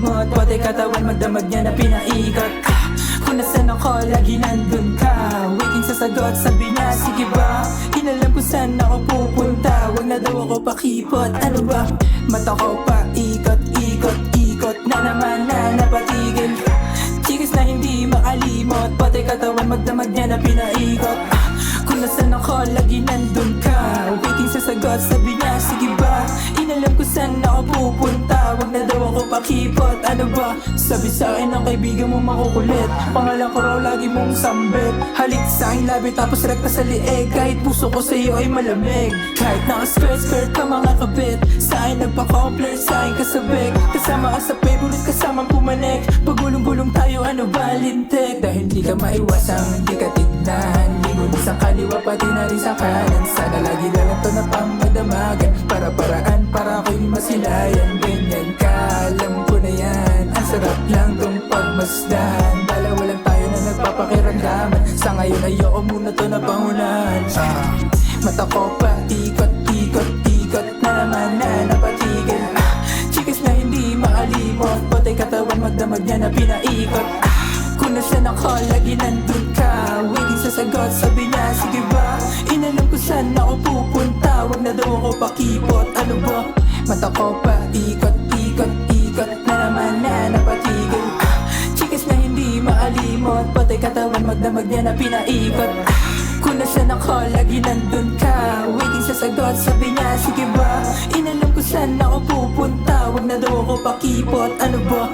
makalimot, pati katawan magdamag niya na pinaikot. Kung nasan ako, lagi nandun ka. Waiting sa sagot, sabi niya, sige ba? Inalam ko saan ako pupunta. Wag na daw ako pakipot, ano ba? Mata ko pa, ikot, ikot, ikot na naman na napatigil. Chikis na hindi makalimot, pati katawan magdamag niya na pinaikot. Kung nasan ako, lagi nandun ka. Waiting sa sagot, sabi niya, sige ba? Inalam ko saan ako pupunta. Wag na daw ako pakipot, ano ba? Sabi sa'kin ng kaibigan mo makukulit. Pangalan ko raw lagi mong sambit. Halik sa'king labi tapos rekta sa lieg. Kahit puso ko sa'yo ay malamig. Kahit naka-skirt ka mga kabit, sa'kin nagpa-compler, sa'kin kasabik. Kasama ka sa favorite, kasamang pumanik. Pagulong-gulong tayo, ano ba lintik? Dahil di ka maiwasang, di ka tignan. Lingon sa kaliwa pati na rin sa kanan. Sana lagi na lang to na pamadamagan. Para-paraan para ako'y masilayan. Ganyan ka, alam ko na yan. Ang sarap lang tong pagmasdan. Dalawa lang tayo na nagpapakiramdaman. Sa ngayon ayoko muna to na pangunahan. Mata ko pa, ikot, ikot, ikot na naman na napatigil. Chikis na hindi makalimot, pati katawan magdamag niya na pinaikot. Kung nasan ako, lagi nandun ka. Waiting sa sagot, sabi niya, sige ba? Inalam ko saan ako pupunta. Wag na daw ako pakipot, ano ba? Mata ko pa, ikot, ikot, ikot na naman na napatigil. Chikis na hindi makalimot, pati katawan magdamag niya na pinaikot. Kung nasan ako, lagi nandun ka. Waiting sa sagot, sabi niya, sige ba? Inalam ko saan ako pupunta. Wag na daw ako pakipot, ano ba?